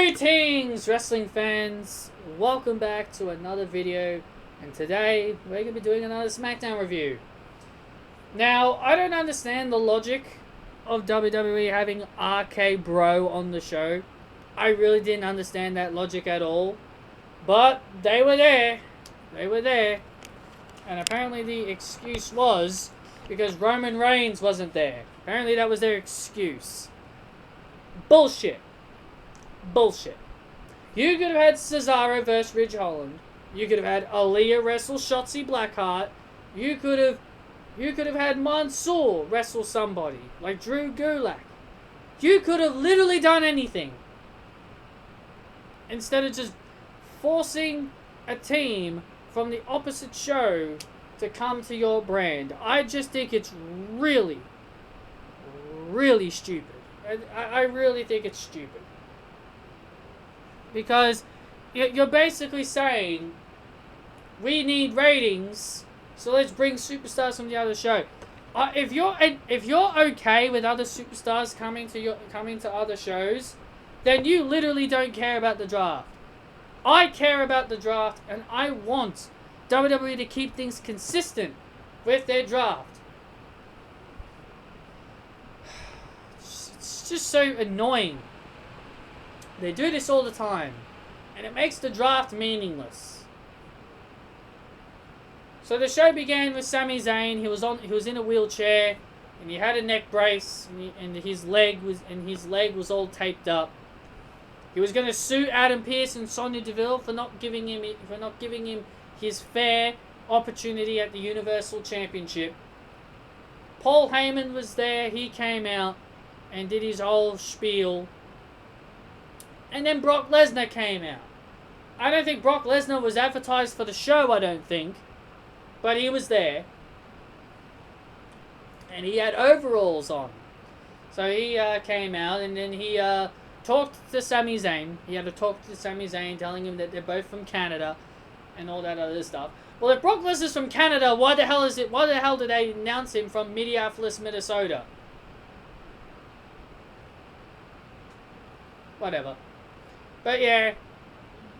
Greetings, wrestling fans. Welcome back to another video, and today we're going to be doing another Smackdown review. Now, I don't understand the logic of WWE having RK Bro on the show. I really didn't understand that logic at all, but they were there. They were there, and apparently the excuse was because Roman Reigns wasn't there. Apparently that was their excuse. Bullshit. Bullshit. You could have had Cesaro versus Ridge Holland. You could have had Aaliyah wrestle Shotzi Blackheart. You could have had Mansoor wrestle somebody like Drew Gulak. You could have literally done anything instead of just forcing a team from the opposite show to come to your brand. I just think it's really, really stupid. I really think it's stupid. Because you're basically saying, we need ratings, so let's bring superstars from the other show. If you're okay with other superstars coming to other shows, then you literally don't care about the draft. I care about the draft, and I want WWE to keep things consistent with their draft. It's just so annoying. They do this all the time, and it makes the draft meaningless. So the show began with Sami Zayn. He was in a wheelchair, and he had a neck brace, and his leg was all taped up. He was going to sue Adam Pearce and Sonia Deville for not giving him his fair opportunity at the Universal Championship. Paul Heyman was there. He came out and did his whole spiel. And then Brock Lesnar came out. I don't think Brock Lesnar was advertised for the show, I don't think. But he was there. And he had overalls on. So he came out, and then he talked to Sami Zayn. He had to talk to Sami Zayn, telling him that they're both from Canada and all that other stuff. Well, if Brock Lesnar's from Canada, why the hell did they announce him from Minneapolis, Minnesota? Whatever. But yeah,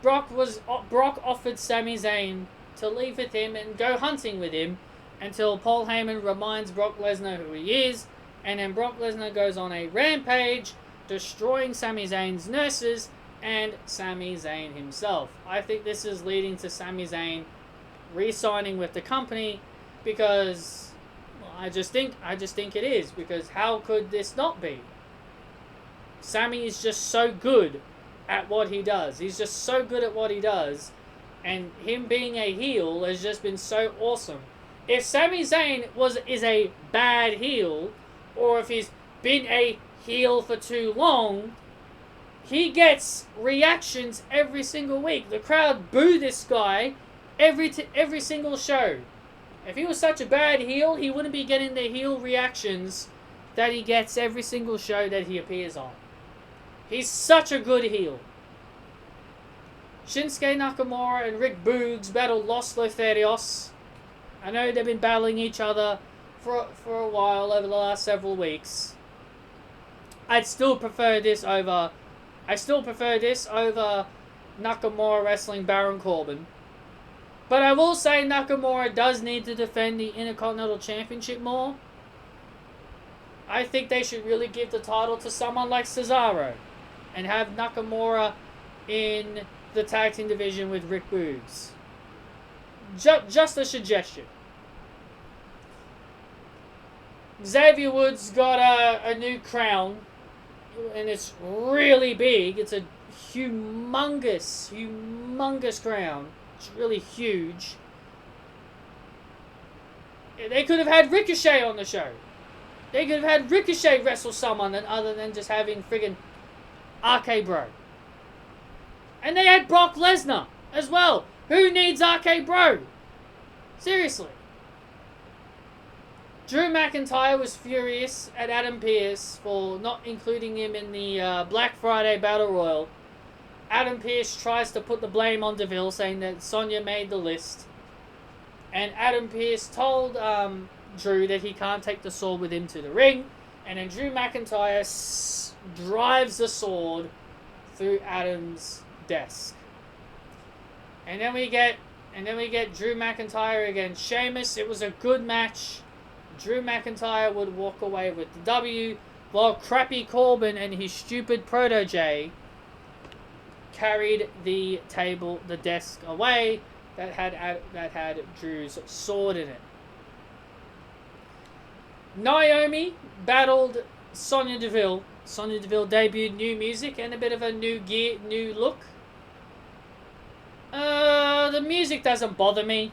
Brock offered Sami Zayn to leave with him and go hunting with him until Paul Heyman reminds Brock Lesnar who he is, and then Brock Lesnar goes on a rampage, destroying Sami Zayn's nurses and Sami Zayn himself. I think this is leading to Sami Zayn re-signing with the company because I just think it is, because how could this not be? Sami is just so good at what he does. He's just so good at what he does, and him being a heel has just been so awesome. If Sami Zayn is a bad heel, or if he's been a heel for too long, he gets reactions every single week. The crowd boo this guy every single show. If he was such a bad heel, he wouldn't be getting the heel reactions that he gets every single show that he appears on. He's such a good heel. Shinsuke Nakamura and Rick Boogs battle Los Lotharios. I know they've been battling each other for a while over the last several weeks. I still prefer this over Nakamura wrestling Baron Corbin. But I will say Nakamura does need to defend the Intercontinental Championship more. I think they should really give the title to someone like Cesaro and have Nakamura in the tag team division with Rick Boogs. Just a suggestion. Xavier Woods got a new crown, and it's really big. It's a humongous crown. It's really huge. They could have had Ricochet on the show. They could have had Ricochet wrestle someone other than just having friggin' RK Bro. And they had Brock Lesnar as well. Who needs RK Bro? Seriously. Drew McIntyre was furious at Adam Pearce for not including him in the Black Friday Battle Royal. Adam Pearce tries to put the blame on Deville, saying that Sonia made the list. And Adam Pearce told Drew that he can't take the sword with him to the ring. And then Drew McIntyre drives the sword through Adam's desk. And then we get Drew McIntyre against Sheamus. It was a good match. Drew McIntyre would walk away with the W, while crappy Corbin and his stupid protege carried the desk away that had Drew's sword in it. Naomi battled Sonia Deville. Sonia Deville debuted new music and a bit of a new look. The music doesn't bother me.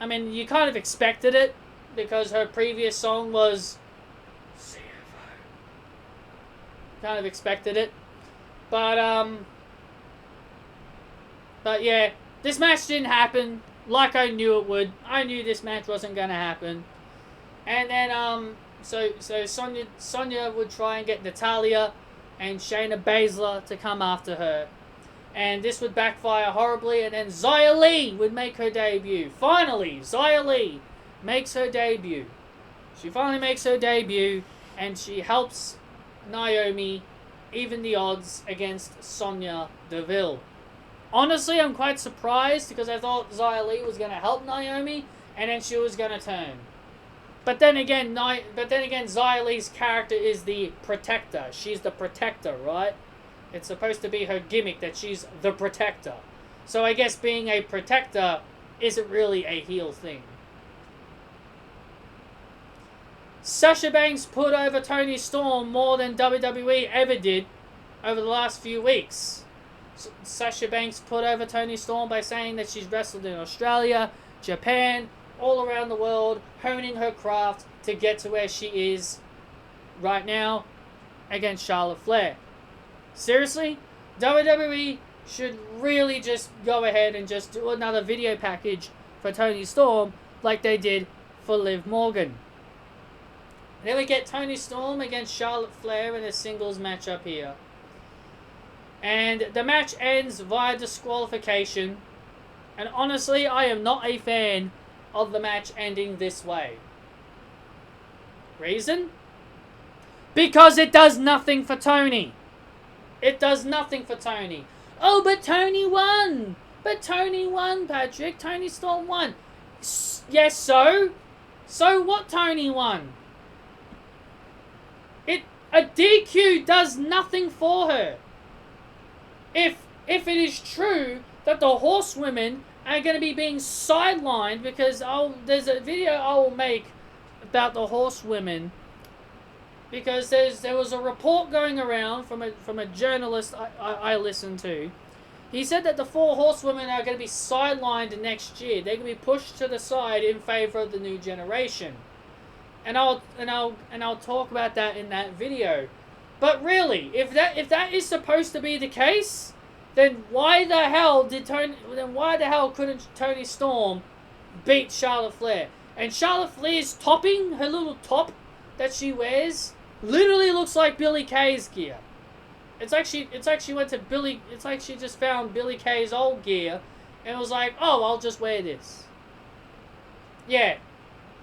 I mean, you kind of expected it because her previous song was CFO. Kind of expected it. But yeah, this match didn't happen like I knew it would. I knew this match wasn't going to happen. And then, so Sonia would try and get Natalya and Shayna Baszler to come after her. And this would backfire horribly, and then Xia Li would make her debut. Finally, Xia Li makes her debut. She finally makes her debut, and she helps Naomi even the odds against Sonya Deville. Honestly, I'm quite surprised because I thought Xia Li was going to help Naomi, and then she was going to turn. But then again, Xia Li's character is the protector. She's the protector, right? It's supposed to be her gimmick that she's the protector. So I guess being a protector isn't really a heel thing. Sasha Banks put over Toni Storm more than WWE ever did over the last few weeks. Sasha Banks put over Toni Storm by saying that she's wrestled in Australia, Japan, all around the world, honing her craft to get to where she is right now against Charlotte Flair. Seriously, WWE should really just go ahead and just do another video package for Toni Storm like they did for Liv Morgan. Then we get Toni Storm against Charlotte Flair in a singles matchup here. And the match ends via disqualification. And honestly, I am not a fan of the match ending this way. Reason? Because it does nothing for Toni. It does nothing for Toni. Oh, but Toni won. But Toni won, Patrick. Toni Storm won. Yes, so? So what Toni won? A DQ does nothing for her. If it is true that the horsewomen are going to be being sidelined because there's a video I will make about the horsewomen because there was a report going around from a journalist I listened to. He said that the 4 horsewomen are going to be sidelined next year. They're going to be pushed to the side in favor of the new generation. And I'll talk about that in that video. But really, if that is supposed to be the case, then why the hell couldn't Toni Storm beat Charlotte Flair? And Charlotte Flair's topping, her little top that she wears, literally looks like Billie Kay's gear. It's like she just found Billie Kay's old gear and was like, oh, I'll just wear this. Yeah.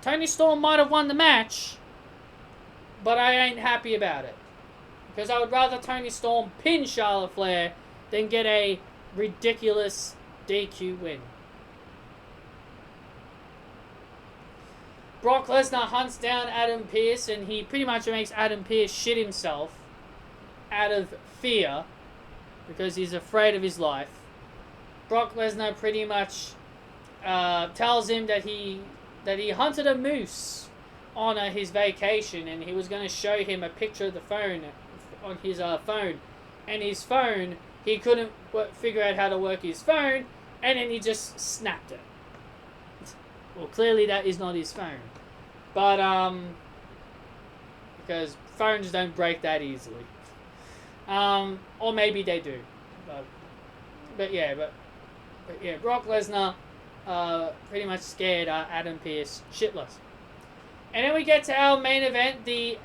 Toni Storm might have won the match, but I ain't happy about it. Because I would rather Toni Storm pin Charlotte Flair than get a ridiculous DQ win. Brock Lesnar hunts down Adam Pearce, and he pretty much makes Adam Pearce shit himself out of fear because he's afraid of his life. Brock Lesnar pretty much tells him that he hunted a moose on his vacation, and he was going to show him a picture of the phone on his phone. And his phone, he couldn't figure out how to work his phone, and then he just snapped it. Well, clearly that is not his phone. But, because phones don't break that easily. Or maybe they do. But yeah, Brock Lesnar pretty much scared Adam Pearce shitless. And then we get to our main event, the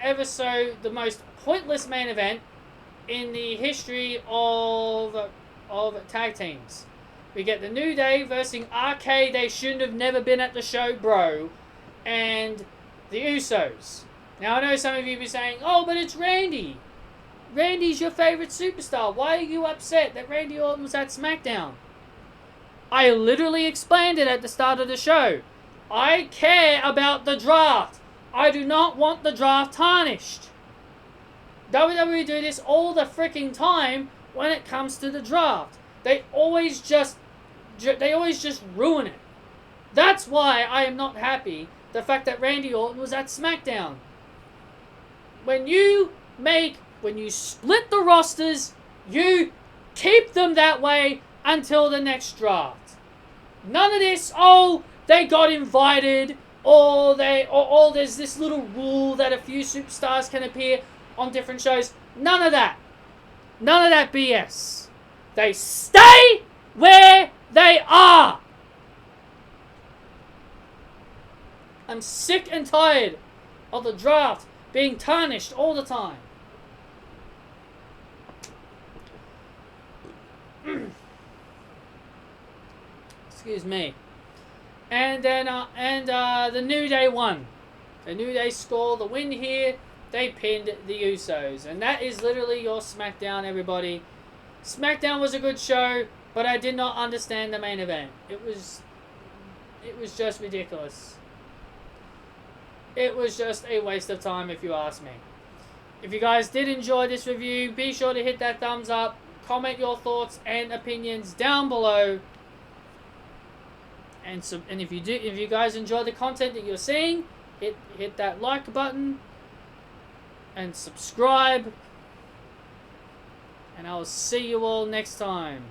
most pointless main event in the history of tag teams. We get the New Day versus RK. They shouldn't have never been at the show, bro. And the Usos. Now, I know some of you be saying, oh, but it's Randy. Randy's your favorite superstar. Why are you upset that Randy Orton was at SmackDown? I literally explained it at the start of the show. I care about the draft. I do not want the draft tarnished. WWE do this all the freaking time when it comes to the draft. They always just ruin it. That's why I am not happy the fact that Randy Orton was at SmackDown. When you split the rosters, you keep them that way until the next draft. None of this, oh, they got invited, or there's this little rule that a few superstars can appear on different shows. None of that. None of that BS. They stay where they are. I'm sick and tired of the draft being tarnished all the time. Excuse me. And then the New Day won. The New Day scored the win here. They pinned the Usos. And that is literally your SmackDown, everybody. SmackDown was a good show, but I did not understand the main event. It was just ridiculous. It was just a waste of time, if you ask me. If you guys did enjoy this review, be sure to hit that thumbs up. Comment your thoughts and opinions down below. And if you guys enjoy the content that you're seeing, hit that like button and subscribe. And I will see you all next time.